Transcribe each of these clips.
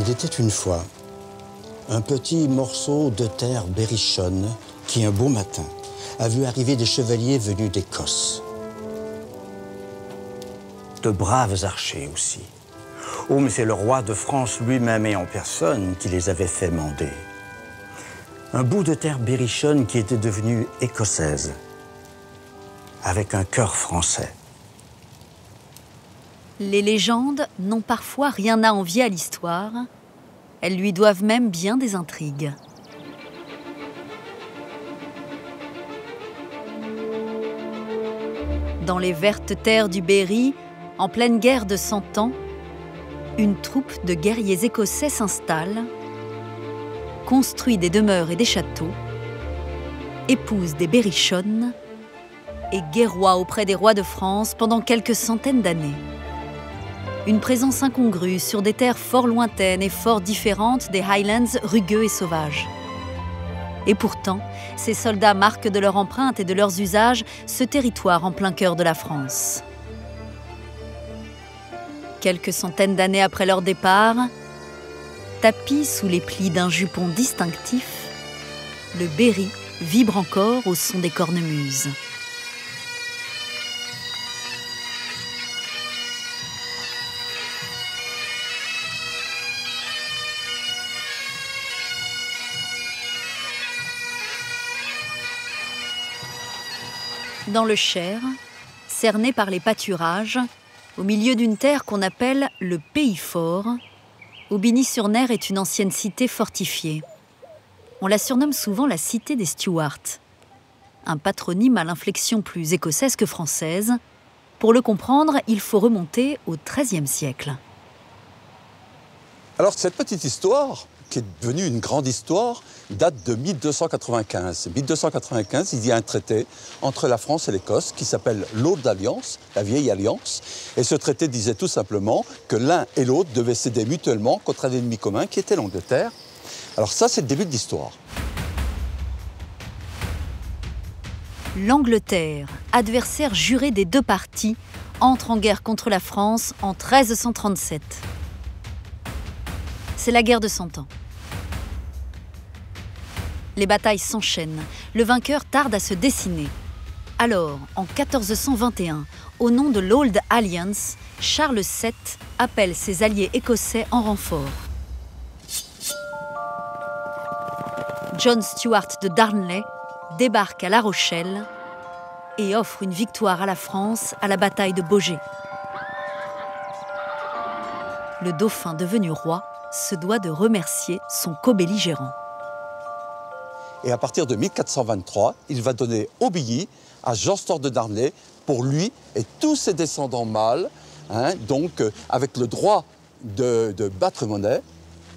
Il était une fois un petit morceau de terre berrichonne qui, un beau matin, a vu arriver des chevaliers venus d'Écosse. De braves archers aussi. Oh, mais c'est le roi de France lui-même et en personne qui les avait fait mander. Un bout de terre berrichonne qui était devenue écossaise, avec un cœur français. Les légendes n'ont parfois rien à envier à l'histoire. Elles lui doivent même bien des intrigues. Dans les vertes terres du Berry, en pleine guerre de 100 ans, une troupe de guerriers écossais s'installe, construit des demeures et des châteaux, épouse des berrichonnes et guerroie auprès des rois de France pendant quelques centaines d'années. Une présence incongrue sur des terres fort lointaines et fort différentes des Highlands rugueux et sauvages. Et pourtant, ces soldats marquent de leur empreinte et de leurs usages ce territoire en plein cœur de la France. Quelques centaines d'années après leur départ, tapi sous les plis d'un jupon distinctif, le Berry vibre encore au son des cornemuses. Dans le Cher, cerné par les pâturages, au milieu d'une terre qu'on appelle le Pays Fort, Aubigny-sur-Ner est une ancienne cité fortifiée. On la surnomme souvent la cité des Stuarts, un patronyme à l'inflexion plus écossaise que française. Pour le comprendre, il faut remonter au XIIIe siècle. Alors cette petite histoire, qui est devenue une grande histoire, date de 1295. 1295, il y a un traité entre la France et l'Écosse qui s'appelle l'Old Alliance, la vieille alliance. Et ce traité disait tout simplement que l'un et l'autre devaient s'aider mutuellement contre un ennemi commun qui était l'Angleterre. Alors ça, c'est le début de l'histoire. L'Angleterre, adversaire juré des deux parties, entre en guerre contre la France en 1337. C'est la guerre de 100 ans. Les batailles s'enchaînent, le vainqueur tarde à se dessiner. Alors, en 1421, au nom de l'Old Alliance, Charles VII appelle ses alliés écossais en renfort. John Stuart de Darnley débarque à La Rochelle et offre une victoire à la France à la bataille de Baugé. Le dauphin devenu roi se doit de remercier son co-belligérant. Et à partir de 1423, il va donner Aubigny à Jean Store de Darnley pour lui et tous ses descendants mâles, avec le droit de battre monnaie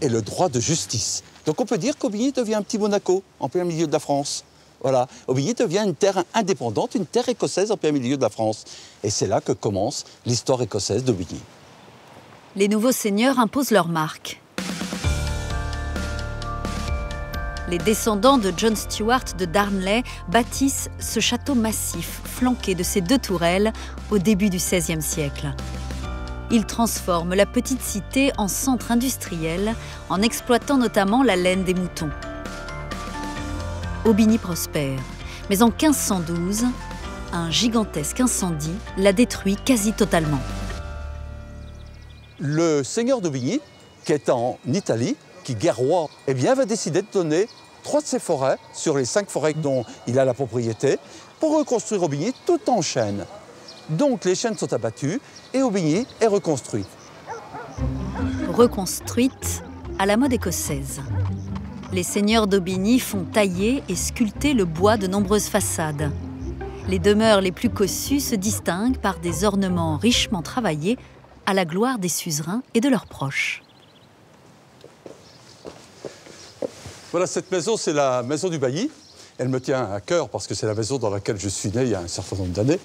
et le droit de justice. Donc on peut dire qu'Aubigny devient un petit Monaco en plein milieu de la France. Voilà, Aubigny devient une terre indépendante, une terre écossaise en plein milieu de la France. Et c'est là que commence l'histoire écossaise d'Aubigny. Les nouveaux seigneurs imposent leur marque. Les descendants de John Stuart de Darnley bâtissent ce château massif flanqué de ses deux tourelles au début du XVIe siècle. Ils transforment la petite cité en centre industriel en exploitant notamment la laine des moutons. Aubigny prospère, mais en 1512, un gigantesque incendie la détruit quasi totalement. Le seigneur d'Aubigny, qui est en Italie, qui guerroie, va décider de donner 3 de ses forêts, sur les 5 forêts dont il a la propriété, pour reconstruire Aubigny tout en chêne. Donc les chênes sont abattus et Aubigny est reconstruite. Reconstruite à la mode écossaise. Les seigneurs d'Aubigny font tailler et sculpter le bois de nombreuses façades. Les demeures les plus cossues se distinguent par des ornements richement travaillés à la gloire des suzerains et de leurs proches. Voilà, cette maison, c'est la maison du bailli. Elle me tient à cœur parce que c'est la maison dans laquelle je suis né il y a un certain nombre d'années.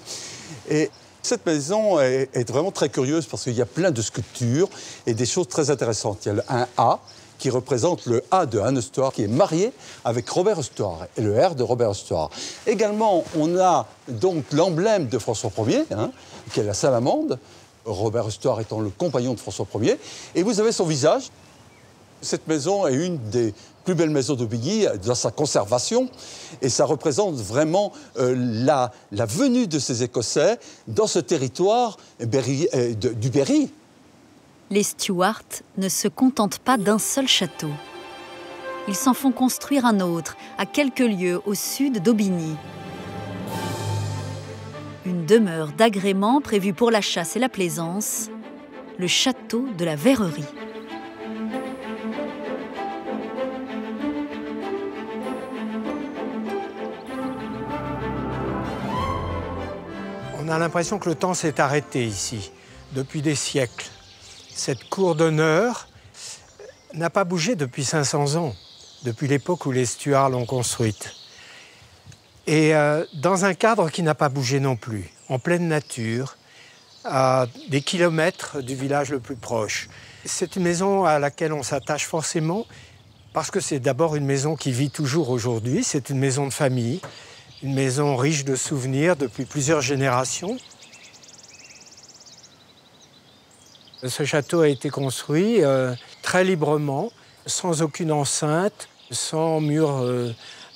Et cette maison est vraiment très curieuse parce qu'il y a plein de sculptures et des choses très intéressantes. Il y a un A qui représente le A de Anne Stuart, qui est marié avec Robert Stuart, et le R de Robert Stuart. Également, on a donc l'emblème de François Ier, qui est la salamande, Robert Stuart étant le compagnon de François Ier, et vous avez son visage. Cette maison est une des plus belles maisons d'Aubigny dans sa conservation et ça représente vraiment la venue de ces Écossais dans ce territoire du Berry. Les Stuart ne se contentent pas d'un seul château. Ils s'en font construire un autre, à quelques lieues au sud d'Aubigny. Une demeure d'agrément prévue pour la chasse et la plaisance, le château de la Verrerie. On a l'impression que le temps s'est arrêté ici, depuis des siècles. Cette cour d'honneur n'a pas bougé depuis 500 ans, depuis l'époque où les Stuarts l'ont construite. Et dans un cadre qui n'a pas bougé non plus, en pleine nature, à des kilomètres du village le plus proche. C'est une maison à laquelle on s'attache forcément, parce que c'est d'abord une maison qui vit toujours aujourd'hui, c'est une maison de famille, une maison riche de souvenirs depuis plusieurs générations. Ce château a été construit très librement, sans aucune enceinte, sans mur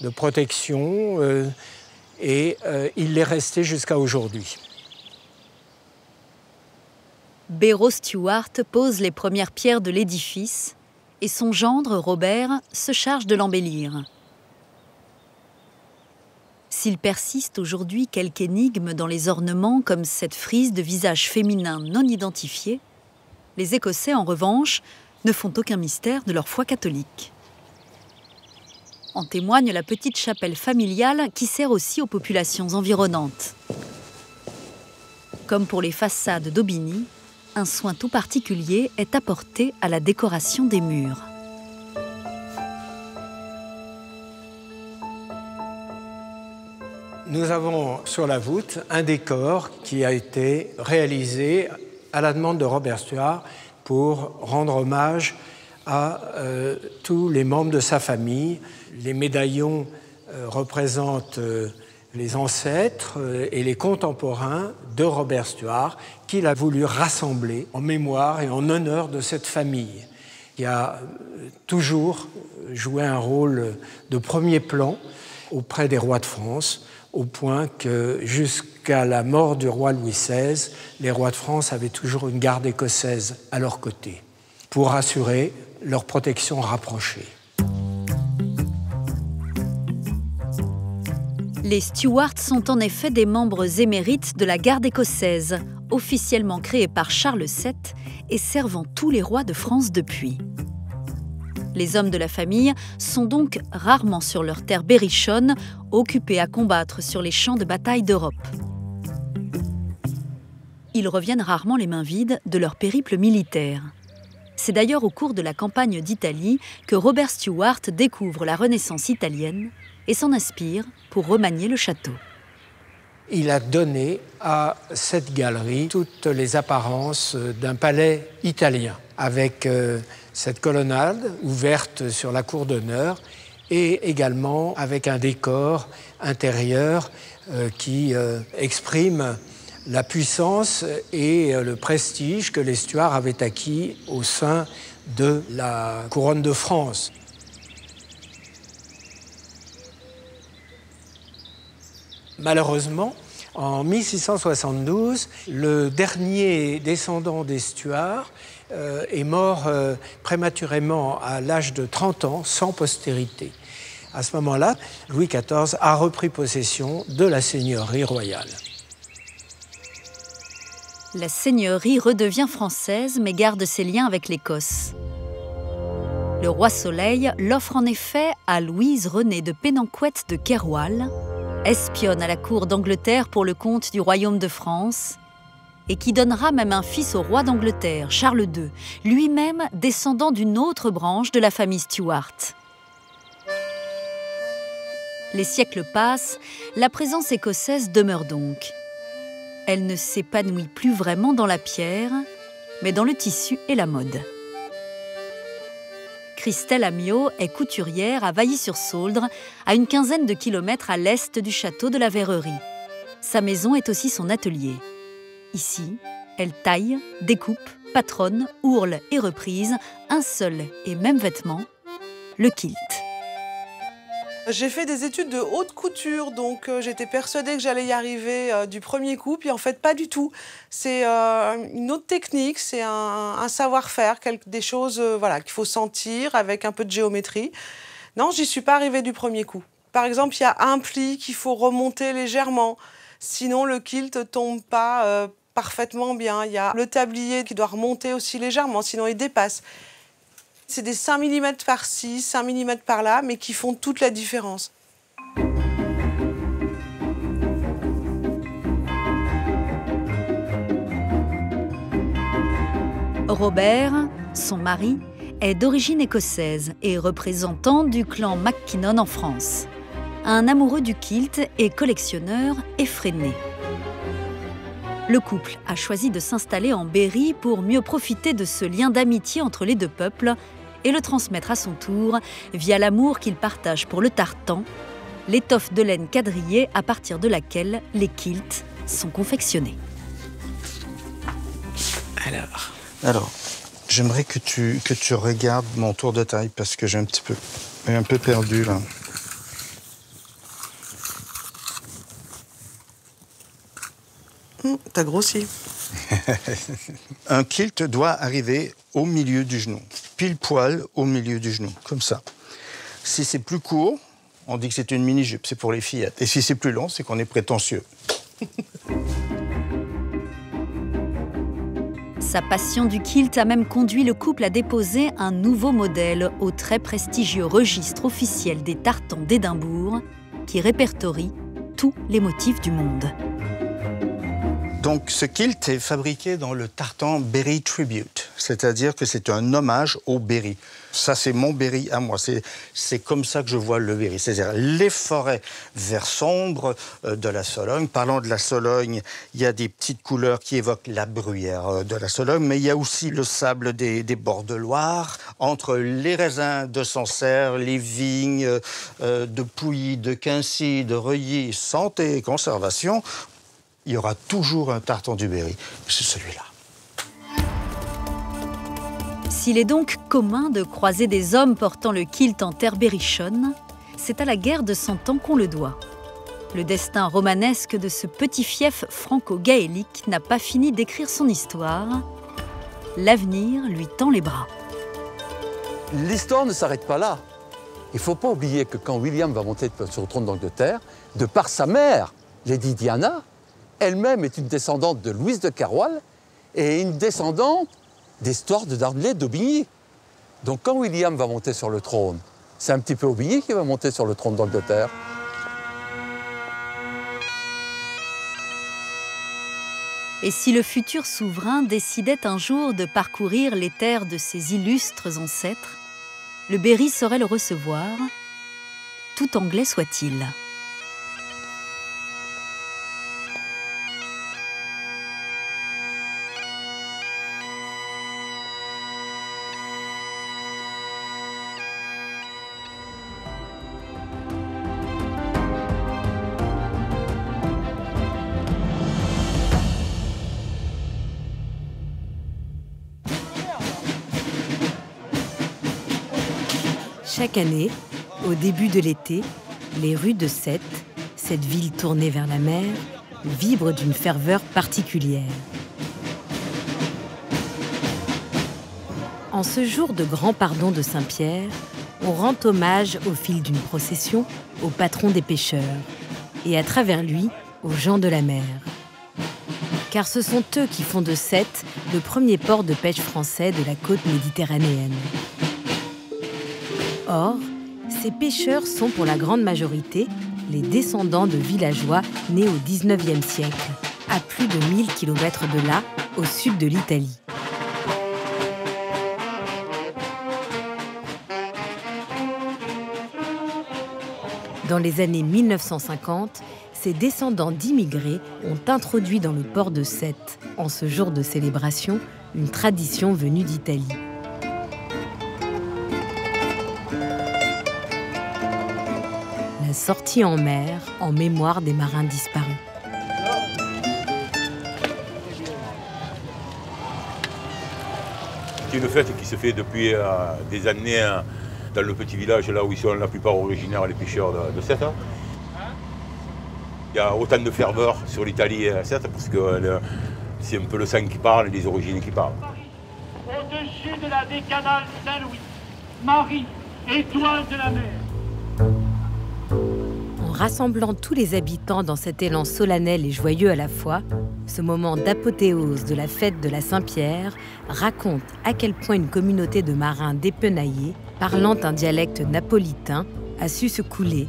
de protection, et il l'est resté jusqu'à aujourd'hui. Béraud Stuart pose les premières pierres de l'édifice et son gendre, Robert, se charge de l'embellir. S'il persiste aujourd'hui quelque énigme dans les ornements comme cette frise de visage féminin non identifié, les Écossais, en revanche, ne font aucun mystère de leur foi catholique. En témoigne la petite chapelle familiale qui sert aussi aux populations environnantes. Comme pour les façades d'Aubigny, un soin tout particulier est apporté à la décoration des murs. Nous avons sur la voûte un décor qui a été réalisé à la demande de Robert Stuart pour rendre hommage à tous les membres de sa famille. Les médaillons représentent les ancêtres et les contemporains de Robert Stuart qu'il a voulu rassembler en mémoire et en honneur de cette famille qui a toujours joué un rôle de premier plan auprès des rois de France, au point que jusqu'à la mort du roi Louis XVI, les rois de France avaient toujours une garde écossaise à leur côté pour assurer leur protection rapprochée. Les Stuarts sont en effet des membres émérites de la garde écossaise, officiellement créée par Charles VII et servant tous les rois de France depuis. Les hommes de la famille sont donc rarement sur leur terre berrichonne, occupés à combattre sur les champs de bataille d'Europe. Ils reviennent rarement les mains vides de leur périple militaire. C'est d'ailleurs au cours de la campagne d'Italie que Robert Stuart découvre la Renaissance italienne et s'en inspire pour remanier le château. Il a donné à cette galerie toutes les apparences d'un palais italien, avec cette colonnade ouverte sur la cour d'honneur et également avec un décor intérieur qui exprime la puissance et le prestige que les Stuarts avaient acquis au sein de la couronne de France. Malheureusement, en 1672, le dernier descendant des Stuarts est mort prématurément à l'âge de 30 ans, sans postérité. À ce moment-là, Louis XIV a repris possession de la seigneurie royale. La seigneurie redevient française mais garde ses liens avec l'Écosse. Le roi Soleil l'offre en effet à Louise Renée de Pénenquête de Keroual, espionne à la cour d'Angleterre pour le compte du royaume de France, et qui donnera même un fils au roi d'Angleterre, Charles II, lui-même descendant d'une autre branche de la famille Stuart. Les siècles passent, la présence écossaise demeure donc. Elle ne s'épanouit plus vraiment dans la pierre, mais dans le tissu et la mode. Christelle Amiot est couturière à Vailly-sur-Sauldre, à une quinzaine de kilomètres à l'est du château de la Verrerie. Sa maison est aussi son atelier. Ici, elle taille, découpe, patronne, ourle et reprise, un seul et même vêtement, le kilt. J'ai fait des études de haute couture, donc j'étais persuadée que j'allais y arriver du premier coup, puis en fait pas du tout. C'est une autre technique, c'est un savoir-faire, des choses voilà, qu'il faut sentir avec un peu de géométrie. Non, j'y suis pas arrivée du premier coup. Par exemple, il y a un pli qu'il faut remonter légèrement, sinon le kilt tombe pas parfaitement bien. Il y a le tablier qui doit remonter aussi légèrement, sinon il dépasse. C'est des 5 mm par-ci, 5 mm par-là, mais qui font toute la différence. Robert, son mari, est d'origine écossaise et représentant du clan MacKinnon en France. Un amoureux du kilt et collectionneur effréné. Le couple a choisi de s'installer en Berry pour mieux profiter de ce lien d'amitié entre les deux peuples et le transmettre à son tour via l'amour qu'ils partagent pour le tartan, l'étoffe de laine quadrillée à partir de laquelle les kilts sont confectionnés. Alors, j'aimerais que tu regardes mon tour de taille parce que j'ai un peu perdu là. T'as grossi. Un kilt doit arriver au milieu du genou, pile poil au milieu du genou, comme ça. Si c'est plus court, on dit que c'est une mini-jupe, c'est pour les fillettes. Et si c'est plus long, c'est qu'on est prétentieux. Sa passion du kilt a même conduit le couple à déposer un nouveau modèle au très prestigieux registre officiel des tartans d'Édimbourg, qui répertorie tous les motifs du monde. Donc, ce kilt est fabriqué dans le tartan Berry Tribute, c'est-à-dire que c'est un hommage au Berry. Ça, c'est mon Berry à moi. C'est comme ça que je vois le Berry, c'est-à-dire les forêts vert sombre de la Sologne. Parlant de la Sologne, il y a des petites couleurs qui évoquent la bruyère de la Sologne, mais il y a aussi le sable des bords de Loire, entre les raisins de Sancerre, les vignes de Pouilly, de Quincy, de Reuilly, santé et conservation. Il y aura toujours un tartan du Berry, c'est celui-là. S'il est donc commun de croiser des hommes portant le kilt en terre berrichonne, c'est à la guerre de 100 Ans qu'on le doit. Le destin romanesque de ce petit fief franco-gaélique n'a pas fini d'écrire son histoire. L'avenir lui tend les bras. L'histoire ne s'arrête pas là. Il ne faut pas oublier que quand William va monter sur le trône d'Angleterre, de par sa mère, Lady Diana, elle-même est une descendante de Louise de Caroual et une descendante des Stuarts de Darnley d'Aubigny. Donc quand William va monter sur le trône, c'est un petit peu Aubigny qui va monter sur le trône d'Angleterre. Et si le futur souverain décidait un jour de parcourir les terres de ses illustres ancêtres, le Berry saurait le recevoir, tout anglais soit-il. Chaque année, au début de l'été, les rues de Sète, cette ville tournée vers la mer, vibrent d'une ferveur particulière. En ce jour de grand pardon de Saint-Pierre, on rend hommage au fil d'une procession au patron des pêcheurs et à travers lui aux gens de la mer. Car ce sont eux qui font de Sète le premier port de pêche français de la côte méditerranéenne. Or, ces pêcheurs sont pour la grande majorité les descendants de villageois nés au XIXe siècle, à plus de 1000 km de là, au sud de l'Italie. Dans les années 1950, ces descendants d'immigrés ont introduit dans le port de Sète, en ce jour de célébration, une tradition venue d'Italie. La sortie en mer en mémoire des marins disparus. C'est une fête qui se fait depuis des années dans le petit village là où ils sont la plupart originaires, les pêcheurs de Sète. Il y a autant de ferveur sur l'Italie et Sète parce que c'est un peu le sang qui parle et les origines qui parlent. Au-dessus de la décanale Saint-Louis, Marie, étoile de la mer. En rassemblant tous les habitants dans cet élan solennel et joyeux à la fois, ce moment d'apothéose de la fête de la Saint-Pierre raconte à quel point une communauté de marins dépenaillés, parlant un dialecte napolitain, a su se couler,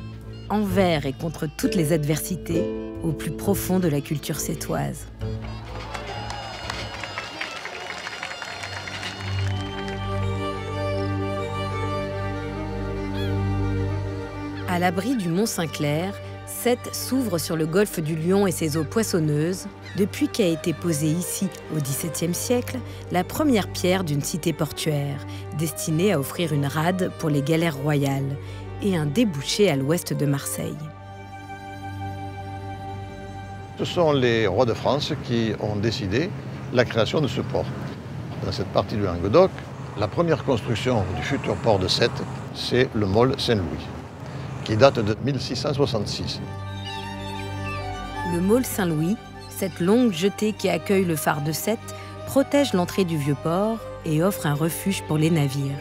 envers et contre toutes les adversités, au plus profond de la culture sétoise. À l'abri du Mont Saint-Clair, Sète s'ouvre sur le golfe du Lion et ses eaux poissonneuses, depuis qu'a été posée ici, au XVIIe siècle, la première pierre d'une cité portuaire, destinée à offrir une rade pour les galères royales et un débouché à l'ouest de Marseille. Ce sont les rois de France qui ont décidé la création de ce port. Dans cette partie du Languedoc, la première construction du futur port de Sète, c'est le môle Saint-Louis, qui date de 1666. Le môle Saint-Louis, cette longue jetée qui accueille le phare de Sète, protège l'entrée du vieux port et offre un refuge pour les navires.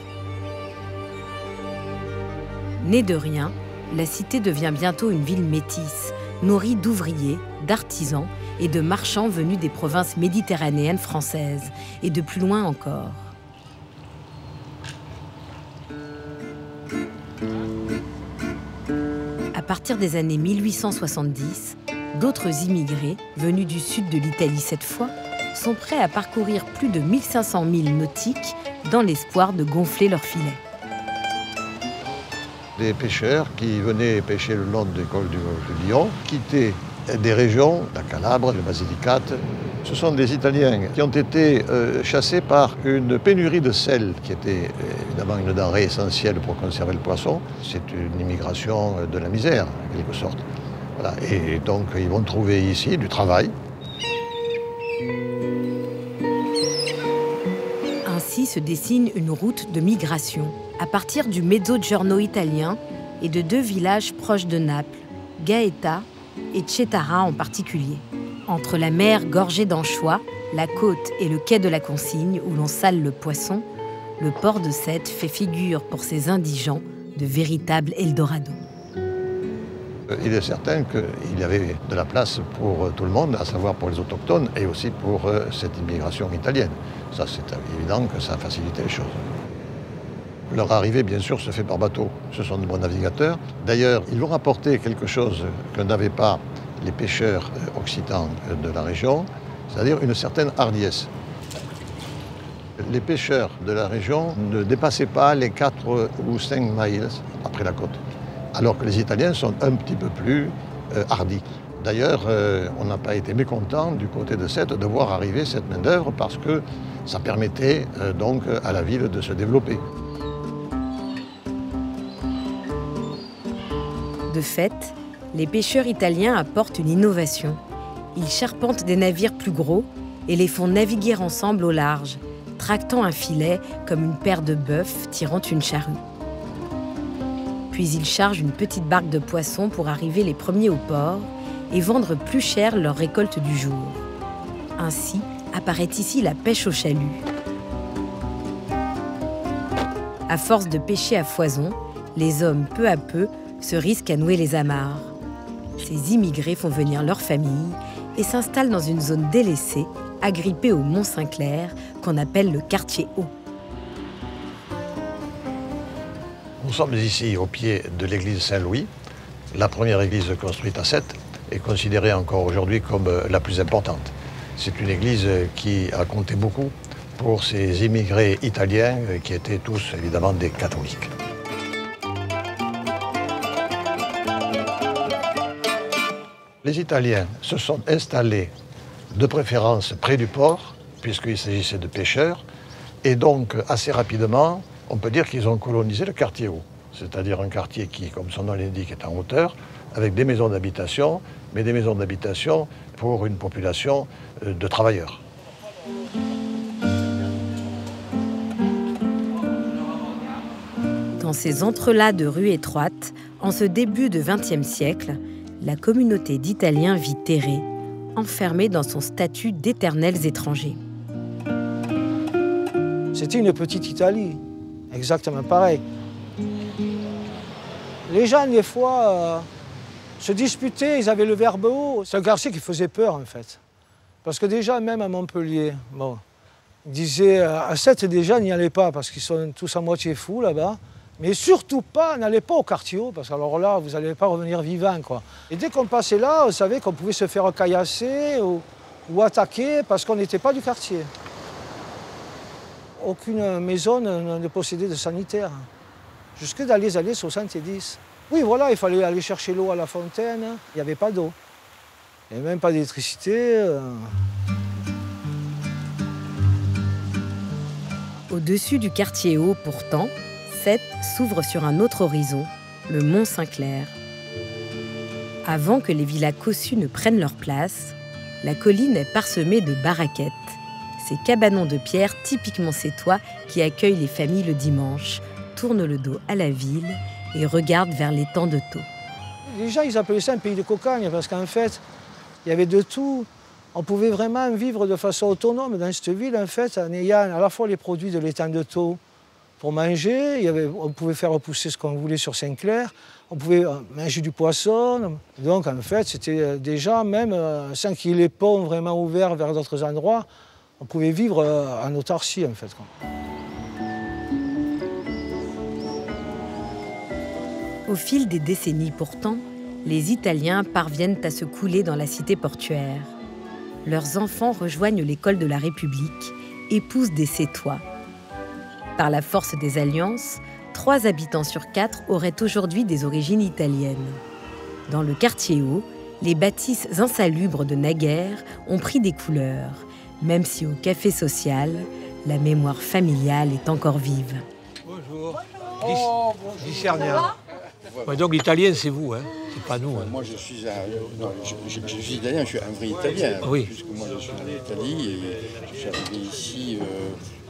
Née de rien, la cité devient bientôt une ville métisse, nourrie d'ouvriers, d'artisans et de marchands venus des provinces méditerranéennes françaises et de plus loin encore. À partir des années 1870, d'autres immigrés, venus du sud de l'Italie cette fois, sont prêts à parcourir plus de 1500 milles nautiques dans l'espoir de gonfler leurs filets. Des pêcheurs qui venaient pêcher le long des cols du golfe du Lion quittaient des régions, la Calabre, le Basilicate. Ce sont des Italiens qui ont été chassés par une pénurie de sel, qui était évidemment une denrée essentielle pour conserver le poisson. C'est une immigration de la misère, en quelque sorte. Voilà. Et donc, ils vont trouver ici du travail. Ainsi se dessine une route de migration, à partir du Mezzogiorno italien et de deux villages proches de Naples, Gaeta et Cettara en particulier. Entre la mer gorgée d'anchois, la côte et le quai de la Consigne où l'on sale le poisson, le port de Sète fait figure pour ses indigents de véritable Eldorado. Il est certain qu'il y avait de la place pour tout le monde, à savoir pour les autochtones et aussi pour cette immigration italienne. Ça, c'est évident que ça a facilité les choses. Leur arrivée, bien sûr, se fait par bateau. Ce sont de bons navigateurs. D'ailleurs, ils vont apporter quelque chose que n'avaient pas les pêcheurs occitans de la région, c'est-à-dire une certaine hardiesse. Les pêcheurs de la région ne dépassaient pas les 4 ou 5 miles après la côte, alors que les Italiens sont un petit peu plus hardis. D'ailleurs, on n'a pas été mécontent du côté de Sète de voir arriver cette main-d'œuvre parce que ça permettait donc à la ville de se développer. De fait, les pêcheurs italiens apportent une innovation. Ils charpentent des navires plus gros et les font naviguer ensemble au large, tractant un filet comme une paire de bœufs tirant une charrue. Puis ils chargent une petite barque de poissons pour arriver les premiers au port et vendre plus cher leur récolte du jour. Ainsi apparaît ici la pêche au chalut. À force de pêcher à foison, les hommes, peu à peu, se risquent à nouer les amarres. Ces immigrés font venir leur famille et s'installent dans une zone délaissée, agrippée au Mont Saint-Clair, qu'on appelle le quartier haut. Nous sommes ici au pied de l'église Saint-Louis, la première église construite à Sète et considérée encore aujourd'hui comme la plus importante. C'est une église qui a compté beaucoup pour ces immigrés italiens qui étaient tous évidemment des catholiques. Les Italiens se sont installés de préférence près du port, puisqu'il s'agissait de pêcheurs, et donc assez rapidement, on peut dire qu'ils ont colonisé le quartier haut, c'est-à-dire un quartier qui, comme son nom l'indique, est en hauteur, avec des maisons d'habitation, mais des maisons d'habitation pour une population de travailleurs. Dans ces entrelacs de rues étroites, en ce début de XXe siècle, la communauté d'Italiens vit terrée, enfermée dans son statut d'éternels étrangers. C'était une petite Italie, exactement pareil. Les gens, des fois, se disputaient, ils avaient le verbe haut. C'est un quartier qui faisait peur, en fait. Parce que déjà, même à Montpellier, bon, ils disaient à 7 déjà, n'y allez pas, parce qu'ils sont tous à moitié fous là-bas. Mais surtout pas, n'allez pas au quartier haut, parce que alors là, vous n'allez pas revenir vivant, quoi. Et dès qu'on passait là, on savait qu'on pouvait se faire caillasser ou attaquer, parce qu'on n'était pas du quartier. Aucune maison ne possédait de sanitaire. Jusque dans les années 70. Oui, voilà, il fallait aller chercher l'eau à la fontaine. Il n'y avait pas d'eau. Il n'y avait même pas d'électricité. Au-dessus du quartier haut, pourtant, Sète s'ouvre sur un autre horizon, le Mont Saint-Clair. Avant que les villas cossues ne prennent leur place, la colline est parsemée de baraquettes, ces cabanons de pierre typiquement sétois qui accueillent les familles le dimanche, tournent le dos à la ville et regardent vers l'étang de Thau. Les gens, ils appelaient ça un pays de cocagne parce qu'en fait, il y avait de tout. On pouvait vraiment vivre de façon autonome dans cette ville, en fait, en ayant à la fois les produits de l'étang de Thau pour manger. On pouvait faire repousser ce qu'on voulait sur Saint-Clair. On pouvait manger du poisson. Donc, en fait, c'était déjà, même sans qu'il y ait les ponts vraiment ouverts vers d'autres endroits, on pouvait vivre en autarcie, en fait. Au fil des décennies pourtant, les Italiens parviennent à se couler dans la cité portuaire. Leurs enfants rejoignent l'école de la République, épousent des Sétois. Par la force des alliances, 3 habitants sur 4 auraient aujourd'hui des origines italiennes. Dans le quartier haut, les bâtisses insalubres de naguère ont pris des couleurs, même si au café social, la mémoire familiale est encore vive. Bonjour. Discernière. Ouais, donc l'italien, c'est vous, hein? C'est pas nous. Hein. Moi, je suis italien, je suis un vrai italien. Oui. Puisque moi, je suis en Italie et je suis arrivé ici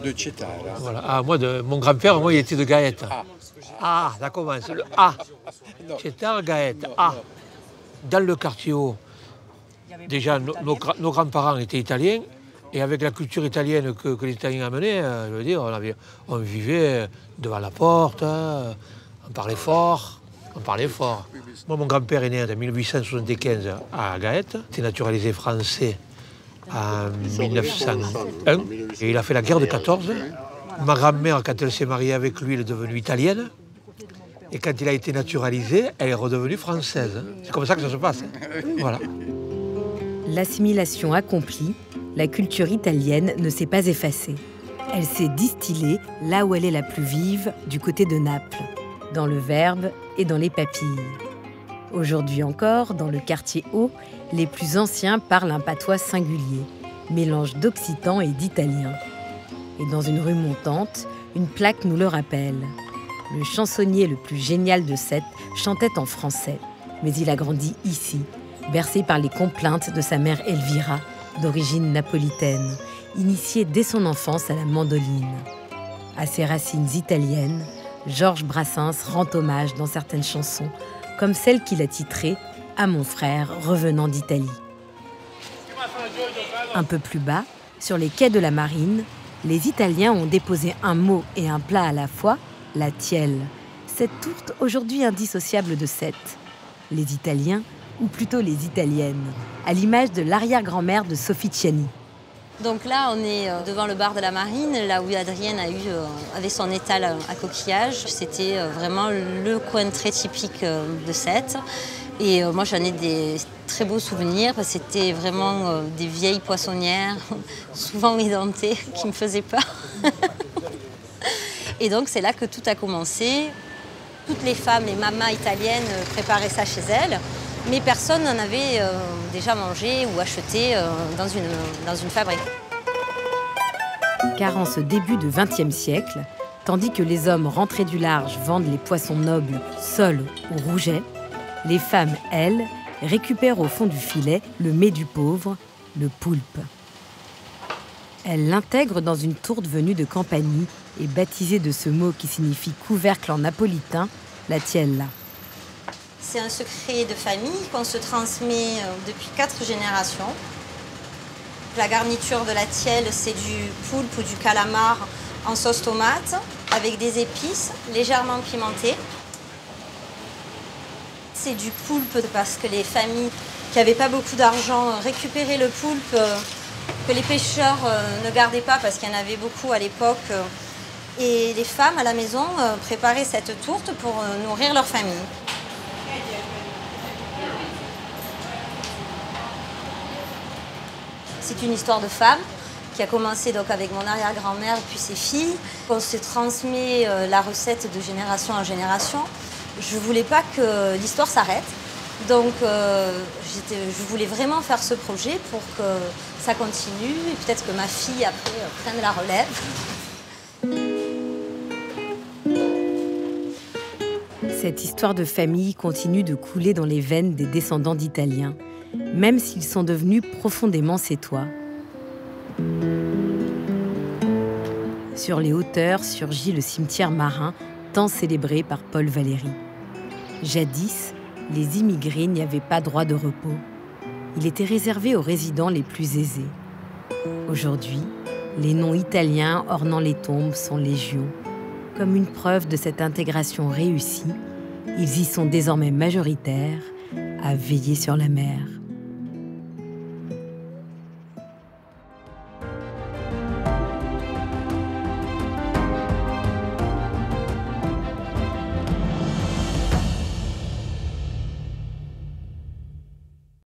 de Cetta. Voilà. Ah, mon grand-père, moi, il était de Gaeta. Ah, ça commence. Le A. Cetta, Gaeta. Ah. Dans le quartier haut, déjà, nos grands-parents étaient italiens. Et avec la culture italienne que les Italiens amenaient, je veux dire, on vivait devant la porte, on parlait fort. Moi, mon grand-père est né en 1875 à Gaète. Il était naturalisé français en 1901. Et il a fait la guerre de 14. Ma grand-mère, quand elle s'est mariée avec lui, elle est devenue italienne. Et quand il a été naturalisé, elle est redevenue française. C'est comme ça que ça se passe. Voilà. L'assimilation accomplie, la culture italienne ne s'est pas effacée. Elle s'est distillée là où elle est la plus vive, du côté de Naples, dans le verbe et dans les papilles. Aujourd'hui encore, dans le quartier haut, les plus anciens parlent un patois singulier, mélange d'occitan et d'italien. Et dans une rue montante, une plaque nous le rappelle. Le chansonnier le plus génial de Sète chantait en français, mais il a grandi ici, bercé par les complaintes de sa mère Elvira, d'origine napolitaine, initiée dès son enfance à la mandoline. À ses racines italiennes, Georges Brassens rend hommage dans certaines chansons, comme celle qu'il a titrée « À mon frère revenant d'Italie ». Un peu plus bas, sur les quais de la Marine, les Italiens ont déposé un mot et un plat à la fois, la tielle, cette tourte aujourd'hui indissociable de Sète. Les Italiens, ou plutôt les Italiennes, à l'image de l'arrière-grand-mère de Sophie Ciani. Donc là, on est devant le bar de la Marine, là où Adrienne avait son étal à coquillages. C'était vraiment le coin très typique de Sète. Et moi, j'en ai des très beaux souvenirs, parce que c'était vraiment des vieilles poissonnières, souvent édentées, qui me faisaient peur. Et donc, c'est là que tout a commencé. Toutes les femmes, les mamas italiennes préparaient ça chez elles. Mais personne n'en avait déjà mangé ou acheté dans une fabrique. Car en ce début de XXe siècle, tandis que les hommes rentrés du large vendent les poissons nobles, sols ou rougets, les femmes, elles, récupèrent au fond du filet le mets du pauvre, le poulpe. Elle l'intègre dans une tourte venue de Campanie et baptisée de ce mot qui signifie couvercle en napolitain, la tiella. C'est un secret de famille qu'on se transmet depuis 4 générations. La garniture de la tielle, c'est du poulpe ou du calamar en sauce tomate avec des épices légèrement pimentées. C'est du poulpe parce que les familles qui n'avaient pas beaucoup d'argent récupéraient le poulpe que les pêcheurs ne gardaient pas parce qu'il y en avait beaucoup à l'époque. Et les femmes à la maison préparaient cette tourte pour nourrir leur famille. C'est une histoire de femme qui a commencé donc avec mon arrière-grand-mère puis ses filles. On se transmet la recette de génération en génération. Je ne voulais pas que l'histoire s'arrête. Donc je voulais vraiment faire ce projet pour que ça continue et peut-être que ma fille après prenne la relève. Cette histoire de famille continue de couler dans les veines des descendants d'Italiens, même s'ils sont devenus profondément sétois. Sur les hauteurs surgit le cimetière marin, tant célébré par Paul Valéry. Jadis, les immigrés n'y avaient pas droit de repos. Il était réservé aux résidents les plus aisés. Aujourd'hui, les noms italiens ornant les tombes sont légion. Comme une preuve de cette intégration réussie, ils y sont désormais majoritaires à veiller sur la mer.